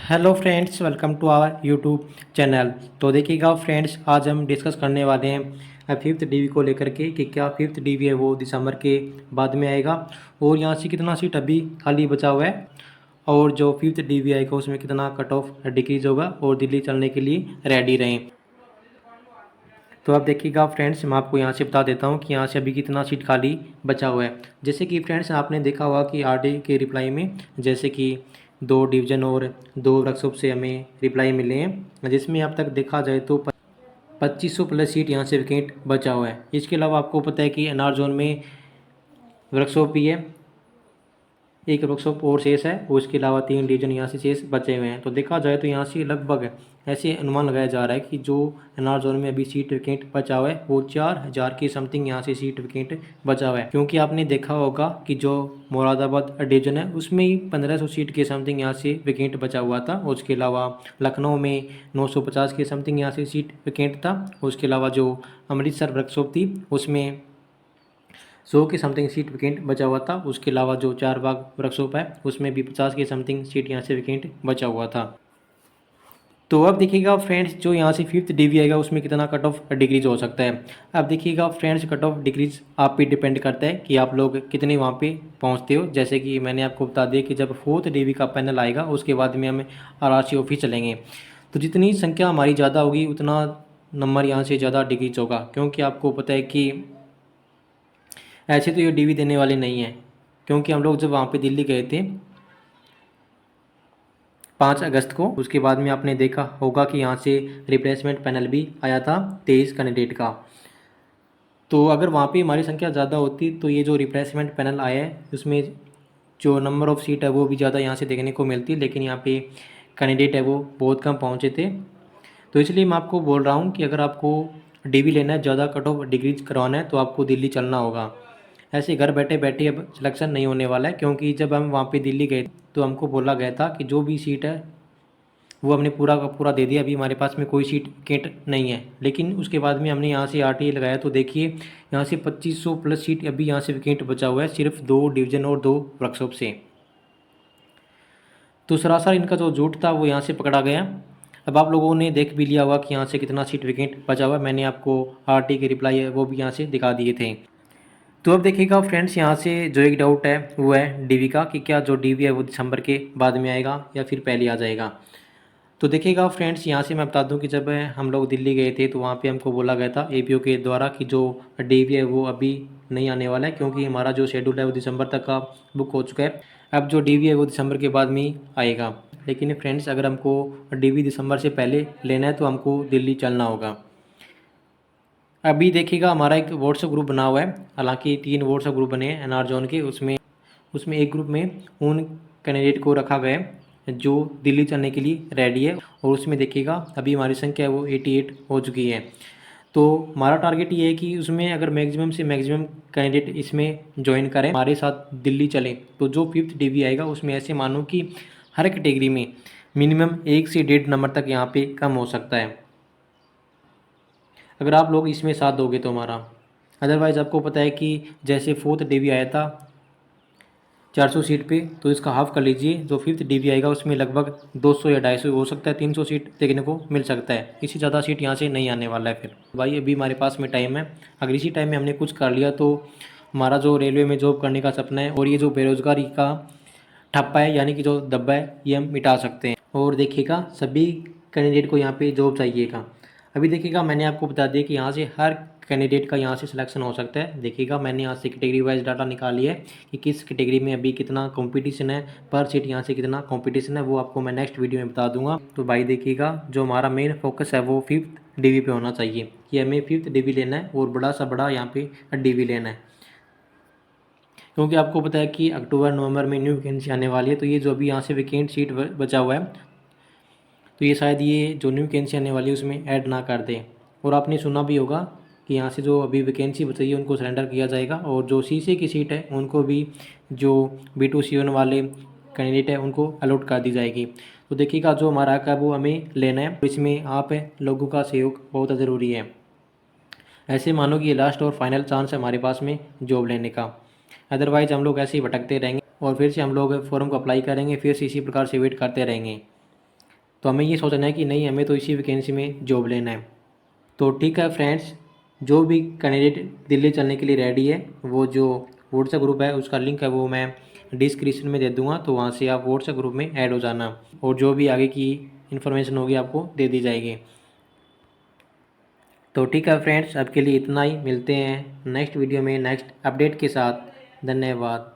Hello friends, welcome to our YouTube channel. तो देखिएगा friends, आज हम डिस्कस करने वाले हैं फिफ्थ डीवी को लेकर के कि क्या फिफ्थ डीवी है वो दिसंबर के बाद में आएगा और यहाँ से कितना सीट अभी खाली बचा हुआ है और जो फिफ्थ डीवी आएगा उसमें कितना कट ऑफ डिक्रीज होगा और दिल्ली चलने के लिए रेडी रहें। तो अब देखिएगा फ्रेंड्स, मैं आपको यहाँ से बता देता हूँ कि यहाँ से अभी कितना सीट खाली बचा हुआ है। जैसे कि फ्रेंड्स, आपने देखा होगा कि आरडी के रिप्लाई में जैसे कि 2 डिवीज़न और 2 वर्कशॉप से हमें रिप्लाई मिले हैं, जिसमें अब तक देखा जाए तो 2500 प्लस सीट यहाँ से वैकेंट बचा हुआ है। इसके अलावा आपको पता है कि एनआर जोन में वर्कशॉप भी है, एक वर्कशॉप और शेष है और उसके अलावा 3 डिवीज़न यहाँ से शेष बचे हुए हैं। तो देखा जाए तो यहाँ से लगभग ऐसे अनुमान लगाया जा रहा है कि जो एनआर जोन में अभी सीट वैकेंट बचा हुआ है वो 4000 की समथिंग यहाँ से सीट वैकेंट बचा हुआ है। क्योंकि आपने देखा होगा कि जो मुरादाबाद डिवीज़न है उसमें ही 1500 सीट के समथिंग यहाँ से वैकेंट बचा हुआ था। उसके अलावा लखनऊ में 950 के समथिंग यहाँ से सीट वैकेंट था। उसके अलावा जो अमृतसर वर्कशॉप थी उसमें 100 के समथिंग सीट वैकेंट बचा हुआ था। उसके अलावा जो चारबाग वर्कशॉप है उसमें भी 50 के समथिंग सीट यहाँ से वैकेंट बचा हुआ था। तो अब देखिएगा फ्रेंड्स, जो यहाँ से फिफ्थ डीवी आएगा उसमें कितना कट ऑफ डिक्रीज हो सकता है। अब देखिएगा फ्रेंड्स, कट ऑफ डिक्रीज आप पे डिपेंड करता है कि आप लोग कितने वहाँ पे पहुँचते हो। जैसे कि मैंने आपको बता दिया कि जब फोर्थ डीवी का पैनल आएगा उसके बाद में हम आरआरसी ऑफिस चलेंगे। तो जितनी संख्या हमारी ज़्यादा होगी उतना नंबर यहाँ से ज़्यादा डिक्रीज होगा। क्योंकि आपको पता है कि ऐसे तो ये डीवी देने वाले नहीं हैं। क्योंकि हम लोग जब वहाँ पे दिल्ली गए थे 5 अगस्त को, उसके बाद में आपने देखा होगा कि यहाँ से रिप्लेसमेंट पैनल भी आया था 23 कैंडिडेट का। तो अगर वहाँ पे हमारी संख्या ज़्यादा होती तो ये जो रिप्लेसमेंट पैनल आया है उसमें जो नंबर ऑफ़ सीट है वो भी ज़्यादा यहाँ से देखने को मिलती, लेकिन यहाँ पे कैंडिडेट है वो बहुत कम पहुँचे थे। तो इसलिए मैं आपको बोल रहा हूँ कि अगर आपको डीवी लेना है, ज़्यादा कट ऑफ डिक्रीज करवाना है तो आपको दिल्ली चलना होगा। ऐसे घर बैठे बैठे अब सिलेक्शन नहीं होने वाला है। क्योंकि जब हम वहाँ पे दिल्ली गए तो हमको बोला गया था कि जो भी सीट है वो हमने पूरा का पूरा दे दिया, अभी हमारे पास में कोई सीट वैकेंट नहीं है। लेकिन उसके बाद में हमने यहाँ से आरटीए लगाया तो देखिए यहाँ से 2500 प्लस सीट अभी यहाँ से वैकेंट बचा हुआ है सिर्फ 2 डिवीज़न और 2 वर्कशॉप से। तो सरासर इनका जो झूठ था वो यहाँ से पकड़ा गया। अब आप लोगों ने देख भी लिया होगा कि यहाँ से कितना सीट वैकेंट बचा हुआ है। मैंने आपको आरटी के रिप्लाई है वो भी यहाँ से दिखा दिए थे। तो अब देखिएगा फ्रेंड्स, यहाँ से जो एक डाउट है वो है डीवी का कि क्या जो डीवी है वो दिसंबर के बाद में आएगा या फिर पहले आ जाएगा। तो देखिएगा फ्रेंड्स, यहाँ से मैं बता दूं कि जब हम लोग दिल्ली गए थे तो वहाँ पे हमको बोला गया था एपीओ के द्वारा कि जो डीवी है वो अभी नहीं आने वाला है। क्योंकि हमारा जो शेड्यूल है वो दिसंबर तक का बुक हो चुका है। अब जो डीवी है वो दिसंबर के बाद में ही आएगा। लेकिन फ्रेंड्स, अगर हमको डीवी दिसंबर से पहले लेना है तो हमको दिल्ली चलना होगा। अभी देखिएगा हमारा एक व्हाट्सएप ग्रुप बना हुआ है, हालांकि 3 व्हाट्सएप ग्रुप बने हैं एनआर जोन के। उसमें एक ग्रुप में उन कैंडिडेट को रखा गया है जो दिल्ली चलने के लिए रेडी है। और उसमें देखिएगा अभी हमारी संख्या है वो 88 हो चुकी है। तो हमारा टारगेट ये है कि उसमें अगर मैक्सिमम से मैक्सिमम कैंडिडेट इसमें ज्वाइन करें, हमारे साथ दिल्ली चलें, तो जो फिफ्थ डीवी आएगा उसमें ऐसे मानो कि हर कैटेगरी में मिनिमम 1 से 1.5 नंबर तक यहाँ पे कम हो सकता है अगर आप लोग इसमें साथ दोगे तो हमारा। अदरवाइज़ आपको पता है कि जैसे फोर्थ डीवी आया था 400 सीट पे, तो इसका हाफ कर लीजिए। जो फिफ्थ डीवी आएगा उसमें लगभग 200 या 250 हो सकता है, 300 सीट देखने को मिल सकता है। इससे ज़्यादा सीट यहाँ से नहीं आने वाला है। फिर भाई अभी हमारे पास में टाइम है, अगर इसी टाइम में हमने कुछ कर लिया तो हमारा जो रेलवे में जॉब करने का सपना है और ये जो बेरोज़गारी का ठप्पा है यानी कि जो दब्बा है ये हम मिटा सकते हैं। और देखिएगा सभी कैंडिडेट को यहाँ पे जॉब चाहिएगा। अभी देखिएगा मैंने आपको बता दिया कि यहाँ से हर कैंडिडेट का यहाँ से सिलेक्शन हो सकता है। देखिएगा मैंने यहाँ से कैटेगरी वाइज डाटा निकाली है कि किस कैटेगरी में अभी कितना कंपटीशन है, पर सीट यहाँ से कितना कंपटीशन है, वो आपको मैं नेक्स्ट वीडियो में बता दूंगा। तो भाई देखिएगा जो हमारा मेन फोकस है वो फिफ्थ डीवी पे होना चाहिए कि हमें फिफ्थ डीवी लेना है और बड़ा सा बड़ा यहाँ पे डीवी लेना है। क्योंकि आपको पता है कि अक्टूबर नवंबर में न्यू वैकेंसी आने वाली है। तो ये जो अभी यहाँ से वैकेंट सीट बचा हुआ है तो ये शायद ये जो न्यू वैकेंसी आने वाली है उसमें ऐड ना कर दें। और आपने सुना भी होगा कि यहाँ से जो अभी वैकेंसी बची है उनको सरेंडर किया जाएगा और जो सीसी की सीट है उनको भी जो B2C1 वाले कैंडिडेट है उनको अलॉट कर दी जाएगी। तो देखिएगा जो हमारा हक है वो हमें लेना है। इसमें आप लोगों का सहयोग बहुत ज़रूरी है। ऐसे मानो कि ये लास्ट और फाइनल चांस है हमारे पास में जॉब लेने का। अदरवाइज़ हम लोग ऐसे ही भटकते रहेंगे और फिर से हम लोग फॉर्म को अप्लाई करेंगे, फिर से इसी प्रकार से वेट करते रहेंगे। तो हमें ये सोचना है कि नहीं, हमें तो इसी वैकेंसी में जॉब लेना है। तो ठीक है फ्रेंड्स, जो भी कैंडिडेट दिल्ली चलने के लिए रेडी है, वो जो व्हाट्सएप ग्रुप है उसका लिंक है वो मैं डिस्क्रिप्शन में दे दूँगा, तो वहाँ से आप व्हाट्सएप ग्रुप में ऐड हो जाना और जो भी आगे की इन्फॉर्मेशन होगी आपको दे दी जाएगी। तो ठीक है फ्रेंड्स, अब के लिए इतना ही। मिलते हैं नेक्स्ट वीडियो में नेक्स्ट अपडेट के साथ। धन्यवाद।